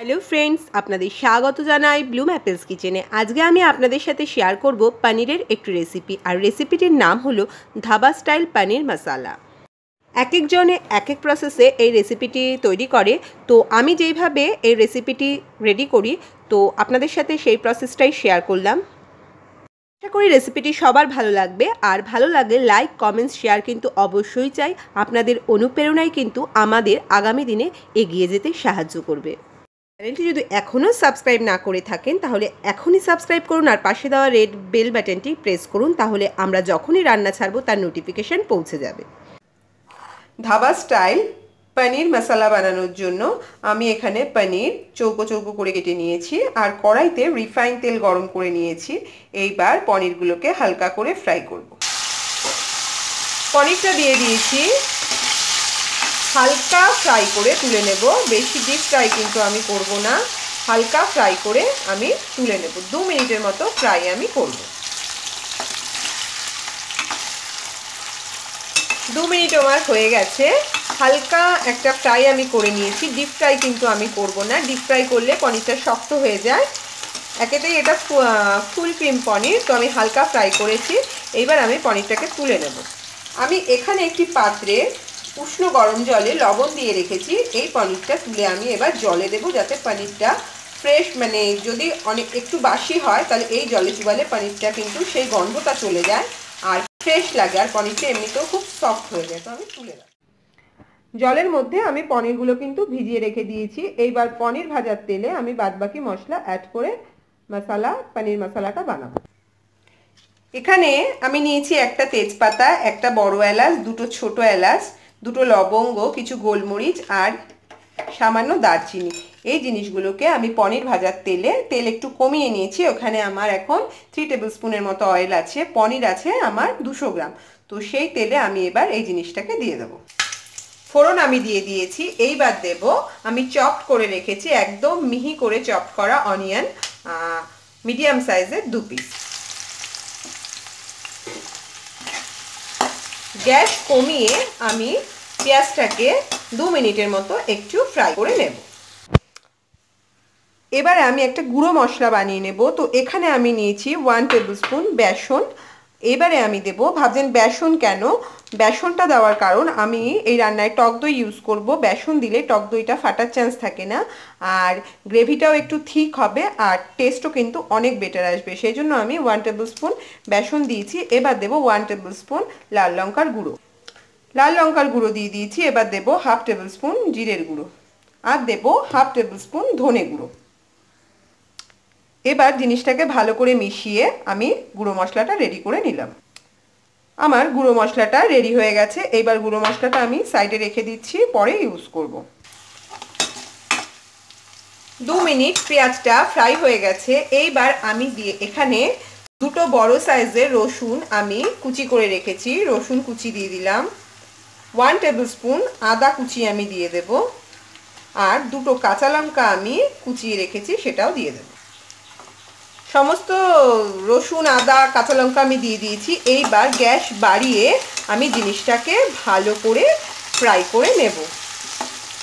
Hello friends, আপনাদের স্বাগত জানাই ব্লুম অ্যাপেলস কিচেনে। আজকে আমি আপনাদের সাথে শেয়ার করব পনিরের একটি রেসিপি। আর রেসিপিটির নাম হলো ধাবা স্টাইল পনির মশালা। এক একজনে এক এক প্রসেসে এই রেসিপিটি তৈরি করে। তো আমি যেইভাবে এই রেসিপিটি রেডি করি, তো আপনাদের সাথে সেই প্রসেসটাই শেয়ার করলাম। আশা করি রেসিপিটি সবার ভালো লাগবে। আর ভালো লাগলে লাইক, কমেন্টস, শেয়ার কিন্তু অবশ্যই চাই। আপনাদের অনুপ্রেরণাই কিন্তু আমাদের আগামী দিনে এগিয়ে যেতে সাহায্য করবে। চ্যানেলটি যদি এখনও সাবস্ক্রাইব না করে থাকেন তাহলে এখনই সাবস্ক্রাইব করুন আর পাশে দেওয়া রেড বেল বাটনটি প্রেস করুন, তাহলে আমরা যখনই রান্না ছাড়বো তার নোটিফিকেশান পৌঁছে যাবে। ধাবা স্টাইল পনির মশলা বানানোর জন্য আমি এখানে পনির চৌকো চৌকো করে কেটে নিয়েছি আর কড়াইতে রিফাইন তেল গরম করে নিয়েছি। এইবার পনিরগুলোকে হালকা করে ফ্রাই করব। পনিরটা দিয়ে দিয়েছি, হালকা ফ্রাই করে তুলে নেব। বেশি ডিপ ফ্রাই কিন্তু আমি করব না, হালকা ফ্রাই করে আমি তুলে নেব। 2 মিনিটের মতো ফ্রাই আমি করব। 2 মিনিট আমার হয়ে গেছে। হালকা একটা ফ্রাই আমি করে নিয়েছি, ডিপ ফ্রাই কিন্তু আমি করব না। ডিপ ফ্রাই করলে পনিরটা শক্ত হয়ে যায়। একেতেই এটা ফুল ক্রিম পনির, তো আমি হালকা ফ্রাই করেছি। এইবার আমি পনিরটাকে তুলে নেব। আমি এখানে একটি পাত্রে উষ্ণ গরম জলে লবণ দিয়ে রেখেছি। এই পনিরটা তুলে আমি এবার জলে দেব, যাতে পনিরটা ফ্রেশ, মানে যদি অনেক একটু বাসি হয় তাহলে এই জলে চুবালে পনিরটা কিন্তু সেই গন্ধটা চলে যায় আর ফ্রেশ লাগে, আর পনিরটা এমনিতেও খুব সফট হয়ে যায়। তো আমি তুলে দেব। জলের মধ্যে আমি পনিরগুলো কিন্তু ভিজিয়ে রেখে দিয়েছি। এইবার পনির ভাজার তেলে আমি বাদবাকি মশলা অ্যাড করে পনির মশলাটা বানাবো। এখানে আমি নিয়েছি একটা তেজপাতা, একটা বড় এলাচ, দুটো ছোট এলাচ, দুটো লবঙ্গ, কিছু গোলমরিচ আর সামান্য দারচিনি। এই জিনিসগুলোকে আমি পনির ভাজার তেল একটু কমিয়ে নিয়েছি। ওখানে আমার এখন 3 টেবিল স্পুনের মতো অয়েল আছে। পনির আছে আমার 200 গ্রাম। তো সেই তেলে আমি এবার এই জিনিসটাকে দিয়ে দেবো। ফোড়ন আমি দিয়ে দিয়েছি। এইবার দেব আমি চপড করে রেখেছি, একদম মিহি করে চপড করা অনিয়ন, মিডিয়াম সাইজের 2 পিস। গ্যাস কমিয়ে আমি পেঁয়াজটাকে 2 মিনিটের মতো একটু ফ্রাই করে নেব। এবারে আমি একটা গুঁড়ো মশলা বানিয়ে নেব। তো এখানে আমি নিয়েছি 1 টেবিল স্পুন বেসন। এবারে আমি দেব, ভাবছেন বেসন কেন? বেসনটা দেওয়ার কারণ আমি এই রান্নায় টক দই ইউজ করব। বেসন দিলে টক দইটা ফাটার চান্স থাকে না, আর গ্রেভিটাও একটু থিক হবে, আর টেস্টও কিন্তু অনেক বেটার আসবে। সেই জন্য আমি 1 টেবিল স্পুন বেসন দিয়েছি। এবার দেব 1 টেবিল স্পুন লাল লঙ্কার গুঁড়ো। লাল লঙ্কার গুঁড়ো দিয়ে দিয়েছি। এবার দেব 1/2 টেবিল স্পুন জিরের গুঁড়ো আর দেব 1/2 টেবিল স্পুন ধনে গুঁড়ো। এবার জিনিসটাকে ভালো করে মিশিয়ে আমি গুঁড়ো মশলাটা রেডি করে নিলাম। আমার গুঁড়ো মশলাটা রেডি হয়ে গেছে। এইবার গুঁড়ো মশলাটা আমি সাইডে রেখে দিচ্ছি, পরে ইউজ করব। 2 মিনিট পেঁয়াজটা ফ্রাই হয়ে গেছে। এইবার আমি এখানে দুটো বড় সাইজের রসুন আমি কুচি করে রেখেছি, রসুন কুচি দিয়ে দিলাম। 1 টেবিল স্পুন আদা কুচি আমি দিয়ে দেব, আর দুটো কাঁচা লঙ্কা আমি কুচিয়ে রেখেছি, সেটাও দিয়ে দেব। সমস্ত রসুন, আদা, কাঁচা লঙ্কা আমি দিয়ে দিয়েছি। এইবার গ্যাস বাড়িয়ে আমি জিনিসটাকে ভালো করে ফ্রাই করে নেব।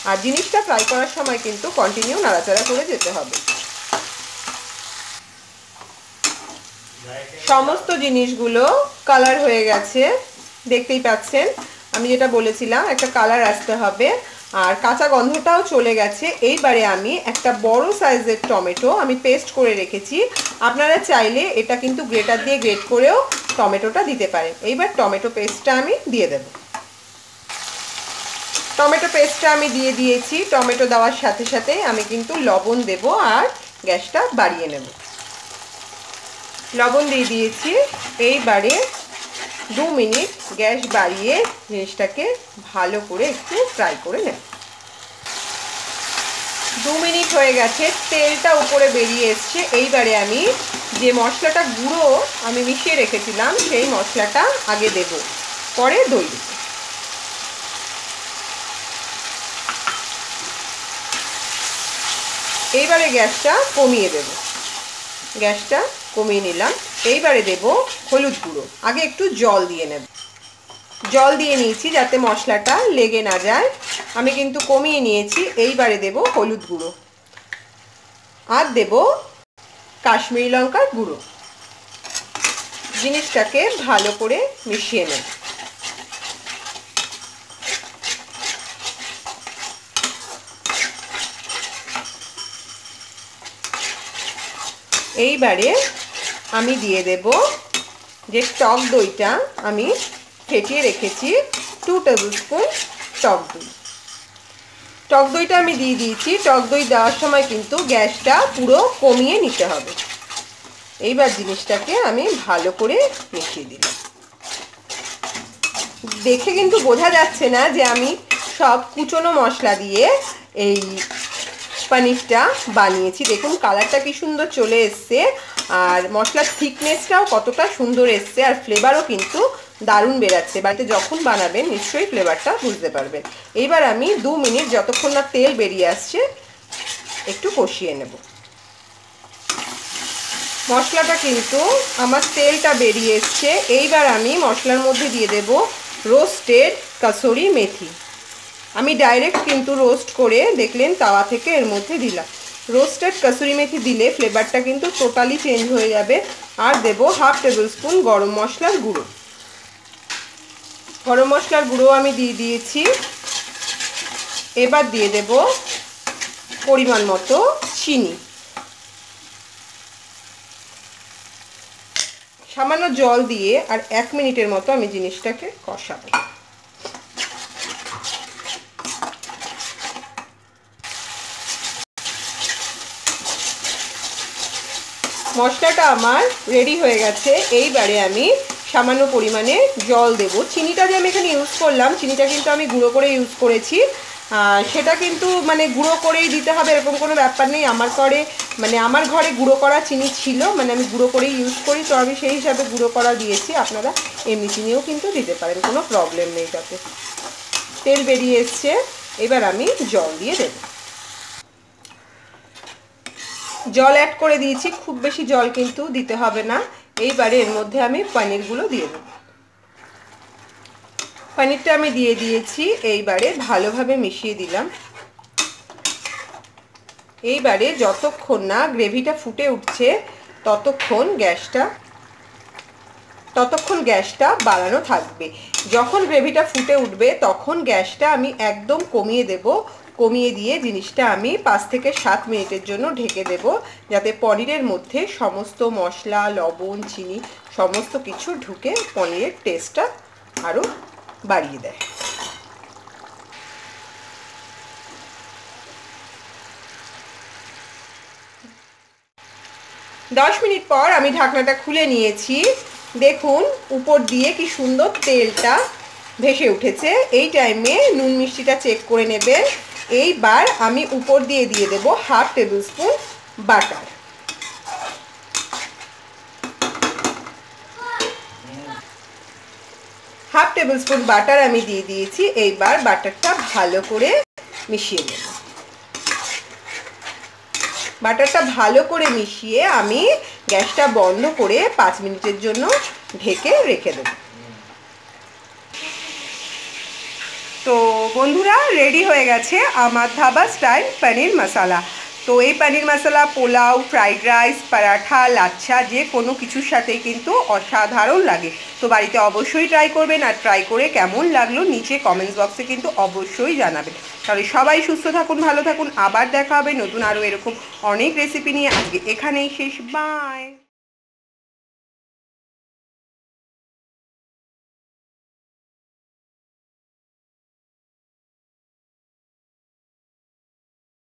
আর জিনিসটা ফ্রাই করার সময় কিন্তু কন্টিনিউ নাড়াচাড়া করে যেতে হবে। সমস্ত জিনিসগুলো কালার হয়ে গেছে, দেখতেই পাচ্ছেন। আমি যেটা বলেছিলাম, একটা কালার আসতে হবে, আর কাঁচা গন্ধটাও চলে গেছে। এইবারে আমি একটা বড় সাইজের টমেটো আমি পেস্ট করে রেখেছি। আপনারা চাইলে এটা কিন্তু গ্রেটার দিয়ে গ্রেট করেও টমেটোটা দিতে পারেন। এইবার টমেটো পেস্টটা আমি দিয়ে দেব। টমেটো পেস্টটা আমি দিয়ে দিয়েছি। টমেটো দেওয়ার সাথে সাথে আমি কিন্তু লবণ দেব আর গ্যাসটা বাড়িয়ে নেব। লবণ দিয়ে দিয়েছি। এইবারে 2 মিনিট গ্যাস বাড়িয়ে জিনিসটাকে ভালো করে একটু ফ্রাই করে নেব। 2 মিনিট হয়ে গেছে, তেলটা উপরে বেরিয়ে এসছে। এইবারে আমি যে মশলাটা গুঁড়ো আমি মিশিয়ে রেখেছিলাম সেই মশলাটা আগে দেব, পরে দই দেব। এইবারে গ্যাসটা কমিয়ে দেব। গ্যাসটা কমিয়ে নিলাম। এইবারে দেব হলুদ গুঁড়ো। আগে একটু জল দিয়ে নেব। জল দিয়ে নিয়েছি যাতে মশলাটা লেগে না যায়। আমি কিন্তু কমিয়ে নিয়েছি। এইবারে দেব হলুদ গুঁড়ো। আর দেব কাশ্মীরি লঙ্কার গুঁড়ো। জিনিসটাকে ভালো করে মিশিয়ে নেব। এইবারে আমি দিয়ে দেব যে টক দইটা আমি ফেটিয়ে রেখেছি, 2 টেবিল স্পুন টক দই। টক দইটা আমি দিয়ে দিয়েছি। টক দই দেওয়ার সময় কিন্তু গ্যাসটা পুরো কমিয়ে নিতে হবে। এইবার জিনিসটাকে আমি ভালো করে মিশিয়ে দিলাম। দেখে কিন্তু বোঝা যাচ্ছে না যে আমি সব কুচনো মশলা দিয়ে এই পনিরটা বানিয়েছি। দেখুন কালারটা কি সুন্দর চলে এসছে, আর মশলার থিকনেসটাও কতটা সুন্দর এসছে, আর ফ্লেভারও কিন্তু দারুণ বেরাচ্ছে। বাড়িতে যখন বানাবেন নিশ্চয়ই ফ্লেভারটা বুঝতে পারবেন। এইবার আমি 2 মিনিট যতক্ষণ না তেল বেরিয়ে আসছে একটু কষিয়ে নেব। মশলাটা কিন্তু আমার তেলটা বেরিয়ে এসছে। এইবার আমি মশলার মধ্যে দিয়ে দেব রোস্টেড কাসুরি মেথি। আমি ডাইরেক্ট কিন্তু রোস্ট করে দেখলেন তাওয়া থেকে এর মধ্যে দিলাম। রোস্টেড কাসুরি মেথি দিলে ফ্লেভারটা কিন্তু টোটালি চেঞ্জ হয়ে যাবে। আর দেব 1/2 টেবিল স্পুন গরম মশলার গুঁড়ো। গরম মশলার গুঁড়ো আমি দিয়ে দিয়েছি। এবার দিয়ে দেব পরিমাণ মতো চিনি। সামান্য জল দিয়ে আর 1 মিনিটের মতো আমি জিনিসটাকে কষাবো। মশলাটা আমার রেডি হয়ে গেছে। এইবারে আমি সামান্য পরিমাণে জল দেব। চিনিটা যে আমি এখানে ইউজ করলাম, চিনিটা কিন্তু আমি গুঁড়ো করে ইউজ করেছি। সেটা কিন্তু মানে গুঁড়ো করেই দিতে হবে এরকম কোনো ব্যাপার নেই। আমার ঘরে গুঁড়ো করা চিনি ছিল, মানে আমি গুঁড়ো করেই ইউজ করি, তো আমি সেই হিসাবে গুঁড়ো করা দিয়েছি। আপনারা এমনি চিনিও কিন্তু দিতে পারেন, কোনো প্রবলেম নেই তাতে। তেল বেরিয়ে এসছে, এবার আমি জল দিয়ে দেব। জল অ্যাড করে দিয়েছি, খুব বেশি জল কিন্তু দিতে হবে না। এইবারে এর মধ্যে আমি পনিরগুলো দিয়ে দেব। পনিরটা আমি দিয়ে দিয়েছি। এইবারে ভালোভাবে মিশিয়ে দিলাম। এইবারে যতক্ষণ না গ্রেভিটা ফুটে উঠছে ততক্ষণ গ্যাসটা বাড়ানো থাকবে। যখন গ্রেভিটা ফুটে উঠবে তখন গ্যাসটা আমি একদম কমিয়ে দেব। কমিয়ে দিয়ে জিনিসটা আমি 5 থেকে 7 মিনিটের জন্য ঢেকে দেব, যাতে পনিরের মধ্যে সমস্ত মশলা, লবণ, চিনি সমস্ত কিছু ঢুকে পনিরের টেস্টটা আরও বাড়িয়ে দেয়। দশ মিনিট পর আমি ঢাকনাটা খুলে নিয়েছি। দেখুন উপর দিয়ে কি সুন্দর তেলটা ভেসে উঠেছে। এই টাইমে নুন মিষ্টিটা চেক করে নেবেন। এইবার আমি উপর দিয়ে দেব 1/2 table spoon butter. Half table spoon butter আমি দিয়ে দিয়েছি। এইবার বাটারটা ভালো করে মিশিয়ে নেব। বাটারটা ভালো করে মিশিয়ে আমি গ্যাসটা বন্ধ করে 5 মিনিটের জন্য ঢেকে রেখে দেব। তো বন্ধুরা, রেডি হয়ে গেছে আমার ধাবা স্টাইল পনির মশলা। তো এই পনির মশলা পোলাও, ফ্রাইড রাইস, পরাঠা, লাচ্ছা যে কোনো কিছুর সাথেই কিন্তু অসাধারণ লাগে। তো বাড়িতে অবশ্যই ট্রাই করবেন, আর ট্রাই করে কেমন লাগলো নিচে কমেন্টস বক্সে কিন্তু অবশ্যই জানাবেন। তাহলে সবাই সুস্থ থাকুন, ভালো থাকুন। আবার দেখা হবে নতুন আরও এরকম অনেক রেসিপি নিয়ে। আজকে এখানেই শেষ। বাই।